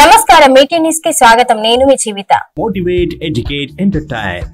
నమస్కారం మీటీ న్యూస్ కి స్వాగతం నేను మీ జీవిత motivate educate entertain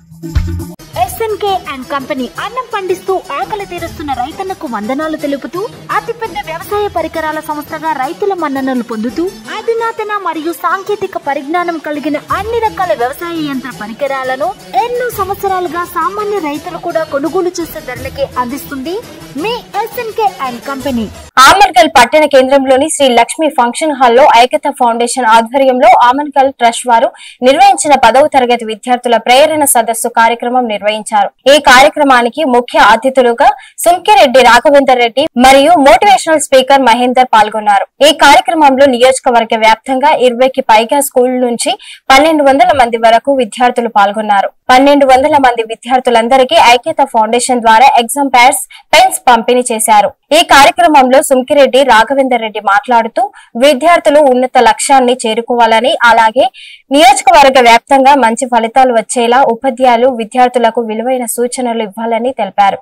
SNK and company అన్నం పండిస్తూ ఆకలి తీరుస్తున్న రైతన్నకు వందనాలు తెలుపుతూ అతిపెద్ద వ్యవసాయ పరికరాల సంస్థగా రైతుల మన్ననలు పొందుతూ అధునాతన మరియు సాంకేతిక పరిజ్ఞానం కలిగిన అన్ని రకాల వ్యవసాయ యంత్ర పరికరాలను ఎన్నో సంవత్సరాలుగా సామాన్య రైతులు కూడా కొనుగోలు చేసే ధరలకే అందిస్తుంది మీ ఎస్ఎన్కే అండ్ కంపెనీ. ఆమన్గల్ పట్టణ కేంద్రంలోని శ్రీ లక్ష్మి ఫంక్షన్ హాల్లో ఐక్యత ఫౌండేషన్ ఆధ్వర్యంలో ఆమన్గల్ ట్రస్ట్ వారు నిర్వహించిన 10వ తరగతి విద్యార్థుల ప్రేరణ సదస్సు కార్యక్రమం నిర్వహించారు. ఈ కార్యక్రమానికి ముఖ్య అతిథులుగా సుంకిరెడ్డి రాఘవేందర్ రెడ్డి మరియు మోటివేషనల్ స్పీకర్ మహేందర్ పాల్గొన్నారు. ఈ కార్యక్రమంలో నియోజకవర్గ వ్యాప్తంగా 20కి పైగా స్కూల్ నుంచి 1200 మంది వరకు విద్యార్థులు పాల్గొన్నారు. 1200 మంది విద్యార్థులందరికీ ఐక్యత ఫౌండేషన్ ద్వారా ఎగ్జామ్ ప్యాడ్స్, పెన్స్ పంపిణీ చేశారు. ఈ కార్యక్రమంలో సుంకిరెడ్డి రాఘవేందర్ రెడ్డి మాట్లాడుతూ విద్యార్థులు ఉన్నత లక్ష్యాన్ని చేరుకోవాలని, అలాగే నియోజకవర్గ వ్యాప్తంగా మంచి ఫలితాలు వచ్చేలా ఉపాధ్యాయులు విద్యార్థులకు విలువైన సూచనలు ఇవ్వాలని తెలిపారు.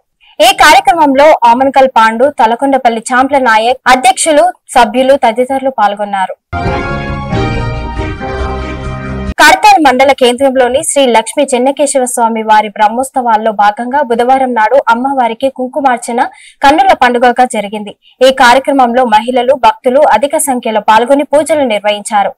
ఈ కార్యక్రమంలో ఆమన్గల్ పాండు, తలకొండపల్లి చాంప్ల నాయక్, అధ్యక్షులు, సభ్యులు తదితరులు పాల్గొన్నారు. కర్తాల్ మండల కేంద్రంలోని శ్రీ లక్ష్మీ చెన్నకేశవ స్వామి వారి బ్రహ్మోత్సవాల్లో భాగంగా బుధవారం నాడు అమ్మవారికి కుంకుమార్చన కన్నుల పండుగగా జరిగింది. ఈ కార్యక్రమంలో మహిళలు, భక్తులు అధిక సంఖ్యలో పాల్గొని పూజలు నిర్వహించారు.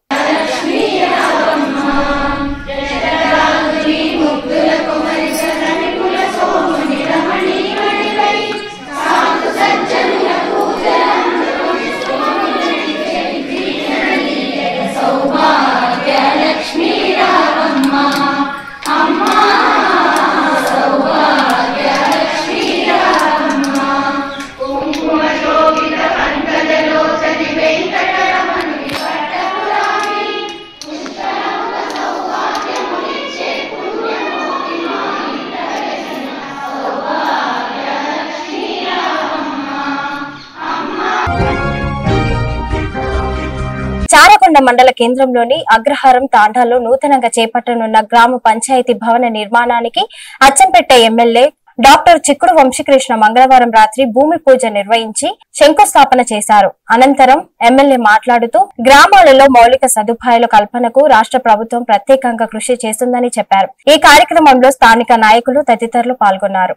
చారకొండ మండల కేంద్రంలోని అగ్రహారం తాండాలో నూతనంగా చేపట్టనున్న గ్రామ పంచాయతీ భవన నిర్మాణానికి అచ్చంపేట ఎమ్మెల్యే డాక్టర్ చిక్కుడు వంశీకృష్ణ మంగళవారం రాత్రి భూమి పూజ నిర్వహించి శంకుస్థాపన చేశారు. అనంతరం ఎమ్మెల్యే మాట్లాడుతూ గ్రామాలలో మౌలిక సదుపాయాల కల్పనకు రాష్ట్ర ప్రభుత్వం ప్రత్యేకంగా కృషి చేస్తుందని చెప్పారు. ఈ కార్యక్రమంలో స్థానిక నాయకులు తదితరులు పాల్గొన్నారు.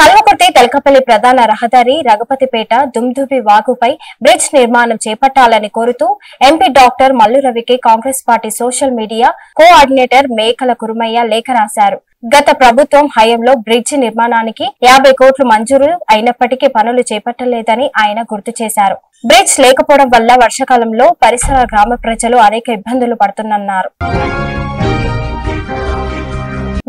కల్వకుర్తి తెలకపల్లి ప్రధాన రహదారి రఘుపతిపేట దుమ్దుబి వాగుపై బ్రిడ్జ్ నిర్మాణం చేపట్టాలని కోరుతూ ఎంపీ డాక్టర్ మల్లు రవికి Congress party social media coordinator మేకల కురుమయ్య లేఖ రాశారు. గత ప్రభుత్వం హయాంలో బ్రిడ్జి నిర్మాణానికి 50 కోట్లు మంజూరు అయినప్పటికీ పనులు చేపట్టలేదని ఆయన గుర్తు చేశారు. బ్రిడ్జ్ లేకపోవడం వల్ల వర్షాకాలంలో పరిసర గ్రామ ప్రజలు అనేక ఇబ్బందులు పడుతున్నారు.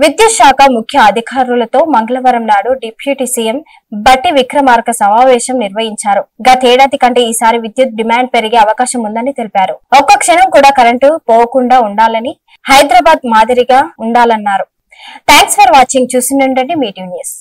విద్యుత్ శాఖ ముఖ్య అధికారులతో మంగళవారం నాడు డిప్యూటీ సీఎం బట్టి విక్రమార్క సమావేశం నిర్వహించారు. గతేడాది కంటే ఈసారి విద్యుత్ డిమాండ్ పెరిగే అవకాశం ఉందని తెలిపారు. ఒక్క క్షణం కూడా కరెంటు పోకుండా ఉండాలని, హైదరాబాద్ మాదిరిగా ఉండాలన్నారు. Thanks for watching. చూస్తుండండి మీటీ న్యూస్.